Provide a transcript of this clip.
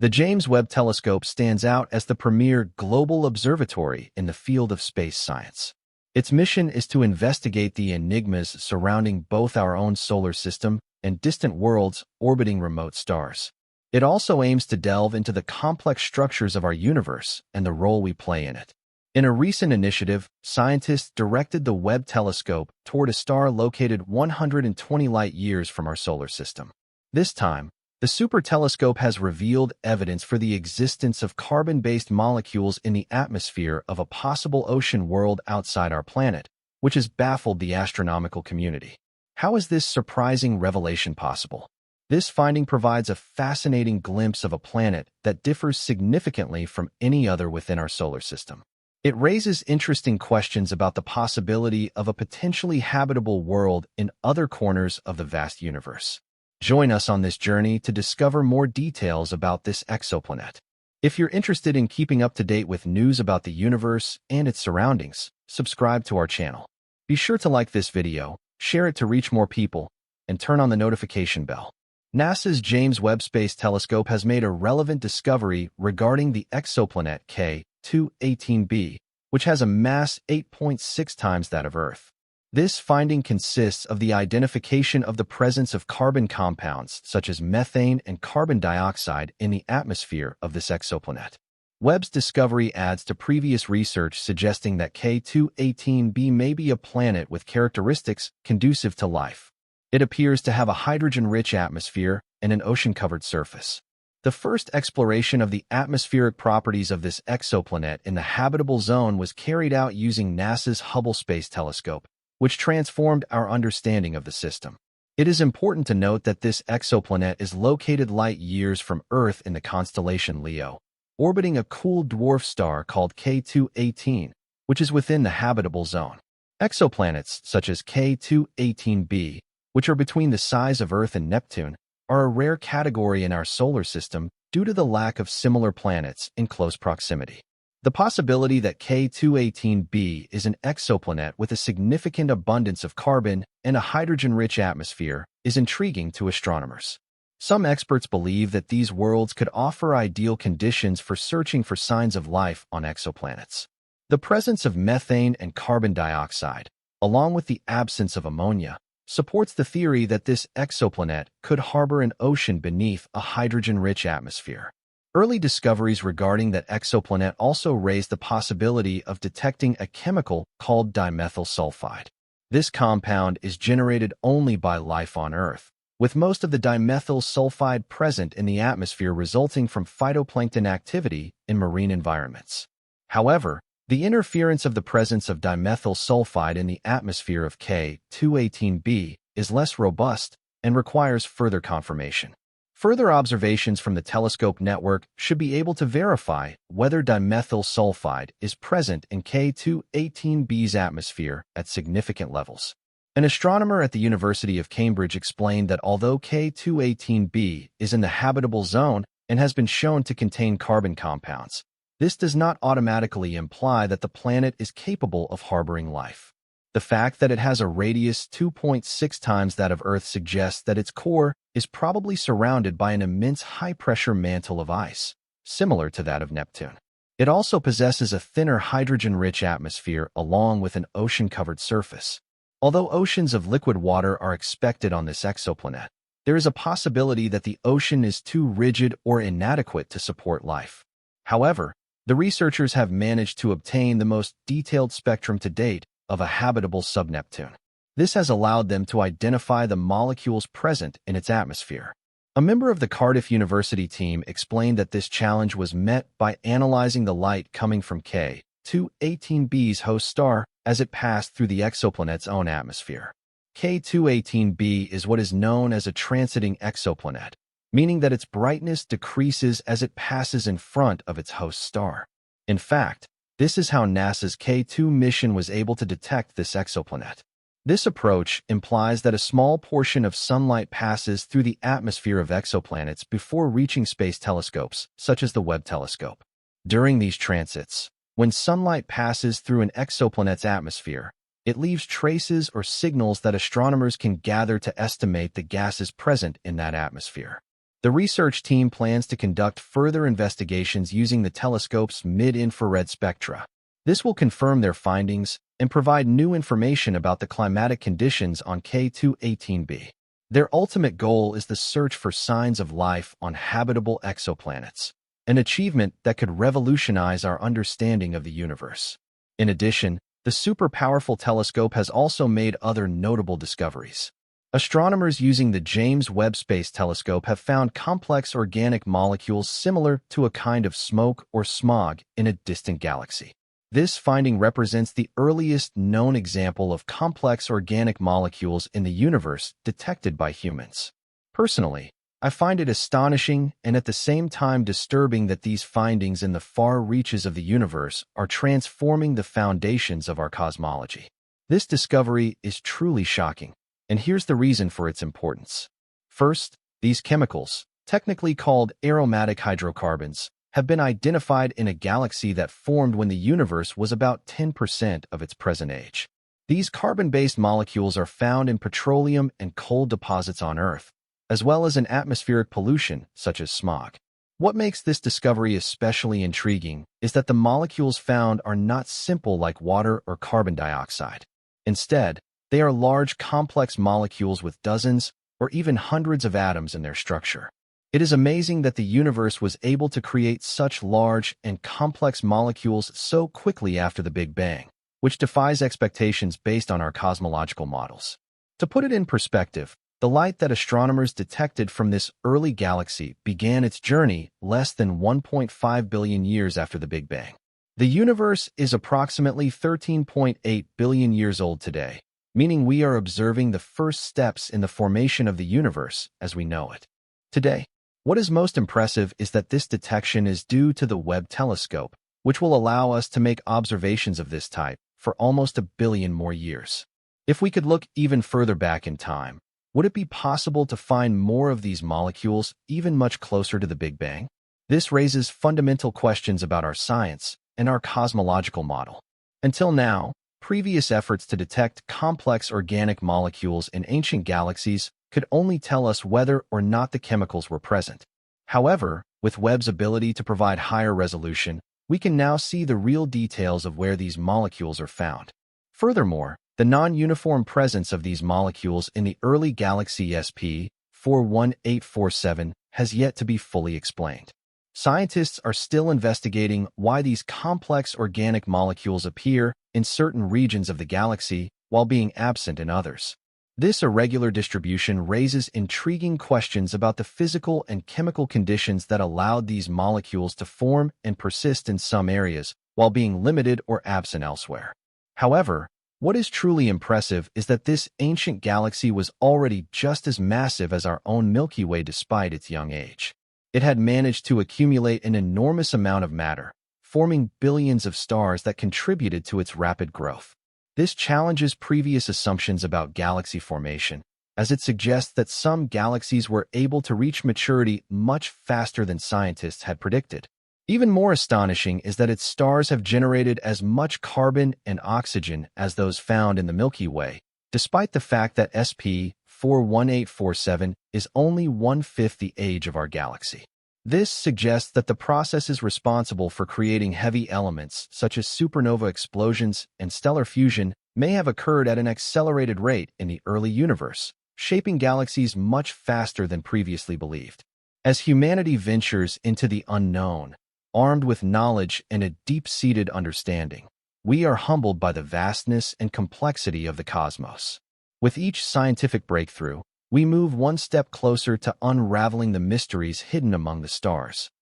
The James Webb Telescope stands out as the premier global observatory in the field of space science. Its mission is to investigate the enigmas surrounding both our own solar system and distant worlds orbiting remote stars. It also aims to delve into the complex structures of our universe and the role we play in it. In a recent initiative, scientists directed the Webb telescope toward a star located 120 light-years from our solar system. This time, the super telescope has revealed evidence for the existence of carbon-based molecules in the atmosphere of a possible ocean world outside our planet, which has baffled the astronomical community. How is this surprising revelation possible? This finding provides a fascinating glimpse of a planet that differs significantly from any other within our solar system. It raises interesting questions about the possibility of a potentially habitable world in other corners of the vast universe. Join us on this journey to discover more details about this exoplanet. If you're interested in keeping up to date with news about the universe and its surroundings, subscribe to our channel. Be sure to like this video, share it to reach more people, and turn on the notification bell. NASA's James Webb Space Telescope has made a relevant discovery regarding the exoplanet K2-18b, which has a mass 8.6 times that of Earth. This finding consists of the identification of the presence of carbon compounds such as methane and carbon dioxide in the atmosphere of this exoplanet. Webb's discovery adds to previous research suggesting that K2-18b may be a planet with characteristics conducive to life. It appears to have a hydrogen-rich atmosphere and an ocean-covered surface. The first exploration of the atmospheric properties of this exoplanet in the habitable zone was carried out using NASA's Hubble Space Telescope, which transformed our understanding of the system. It is important to note that this exoplanet is located light-years from Earth in the constellation Leo, orbiting a cool dwarf star called K2-18, which is within the habitable zone. Exoplanets such as K2-18b, which are between the size of Earth and Neptune, are a rare category in our solar system due to the lack of similar planets in close proximity. The possibility that K2-18b is an exoplanet with a significant abundance of carbon and a hydrogen-rich atmosphere is intriguing to astronomers. Some experts believe that these worlds could offer ideal conditions for searching for signs of life on exoplanets. The presence of methane and carbon dioxide, along with the absence of ammonia, supports the theory that this exoplanet could harbor an ocean beneath a hydrogen-rich atmosphere. Early discoveries regarding that exoplanet also raised the possibility of detecting a chemical called dimethyl sulfide. This compound is generated only by life on Earth, with most of the dimethyl sulfide present in the atmosphere resulting from phytoplankton activity in marine environments. However, the interference of the presence of dimethyl sulfide in the atmosphere of K2-18b is less robust and requires further confirmation. Further observations from the telescope network should be able to verify whether dimethyl sulfide is present in K2-18b's atmosphere at significant levels. An astronomer at the University of Cambridge explained that although K2-18b is in the habitable zone and has been shown to contain carbon compounds, this does not automatically imply that the planet is capable of harboring life. The fact that it has a radius 2.6 times that of Earth suggests that its core is probably surrounded by an immense high-pressure mantle of ice, similar to that of Neptune. It also possesses a thinner hydrogen-rich atmosphere along with an ocean-covered surface. Although oceans of liquid water are expected on this exoplanet, there is a possibility that the ocean is too rigid or inadequate to support life. However, the researchers have managed to obtain the most detailed spectrum to date of a habitable subneptune. This has allowed them to identify the molecules present in its atmosphere. A member of the Cardiff University team explained that this challenge was met by analyzing the light coming from K2-18b's host star as it passed through the exoplanet's own atmosphere. K2-18b is what is known as a transiting exoplanet, meaning that its brightness decreases as it passes in front of its host star. In fact, this is how NASA's K2 mission was able to detect this exoplanet. This approach implies that a small portion of sunlight passes through the atmosphere of exoplanets before reaching space telescopes, such as the Webb telescope. During these transits, when sunlight passes through an exoplanet's atmosphere, it leaves traces or signals that astronomers can gather to estimate the gases present in that atmosphere. The research team plans to conduct further investigations using the telescope's mid-infrared spectra. This will confirm their findings and provide new information about the climatic conditions on K2-18b. Their ultimate goal is the search for signs of life on habitable exoplanets, an achievement that could revolutionize our understanding of the universe. In addition, the super-powerful telescope has also made other notable discoveries. Astronomers using the James Webb Space Telescope have found complex organic molecules similar to a kind of smoke or smog in a distant galaxy. This finding represents the earliest known example of complex organic molecules in the universe detected by humans. Personally, I find it astonishing and at the same time disturbing that these findings in the far reaches of the universe are transforming the foundations of our cosmology. This discovery is truly shocking, and here's the reason for its importance. First, these chemicals, technically called aromatic hydrocarbons, have been identified in a galaxy that formed when the universe was about 10% of its present age. These carbon-based molecules are found in petroleum and coal deposits on Earth, as well as in atmospheric pollution such as smog. What makes this discovery especially intriguing is that the molecules found are not simple like water or carbon dioxide. Instead, they are large, complex molecules with dozens or even hundreds of atoms in their structure. It is amazing that the universe was able to create such large and complex molecules so quickly after the Big Bang, which defies expectations based on our cosmological models. To put it in perspective, the light that astronomers detected from this early galaxy began its journey less than 1.5 billion years after the Big Bang. The universe is approximately 13.8 billion years old today, meaning we are observing the first steps in the formation of the universe as we know it. Today, what is most impressive is that this detection is due to the Webb telescope, which will allow us to make observations of this type for almost 1 billion more years. If we could look even further back in time, would it be possible to find more of these molecules even much closer to the Big Bang? This raises fundamental questions about our science and our cosmological model. Until now, previous efforts to detect complex organic molecules in ancient galaxies could only tell us whether or not the chemicals were present. However, with Webb's ability to provide higher resolution, we can now see the real details of where these molecules are found. Furthermore, the non-uniform presence of these molecules in the early galaxy SP 41847 has yet to be fully explained. Scientists are still investigating why these complex organic molecules appear in certain regions of the galaxy while being absent in others. This irregular distribution raises intriguing questions about the physical and chemical conditions that allowed these molecules to form and persist in some areas while being limited or absent elsewhere. However, what is truly impressive is that this ancient galaxy was already just as massive as our own Milky Way despite its young age. It had managed to accumulate an enormous amount of matter, forming billions of stars that contributed to its rapid growth. This challenges previous assumptions about galaxy formation, as it suggests that some galaxies were able to reach maturity much faster than scientists had predicted. Even more astonishing is that its stars have generated as much carbon and oxygen as those found in the Milky Way, despite the fact that SP 41847 is only 1/5 the age of our galaxy. This suggests that the processes responsible for creating heavy elements, such as supernova explosions and stellar fusion, may have occurred at an accelerated rate in the early universe, shaping galaxies much faster than previously believed. As humanity ventures into the unknown, armed with knowledge and a deep-seated understanding, we are humbled by the vastness and complexity of the cosmos. With each scientific breakthrough, we move one step closer to unraveling the mysteries hidden among the stars.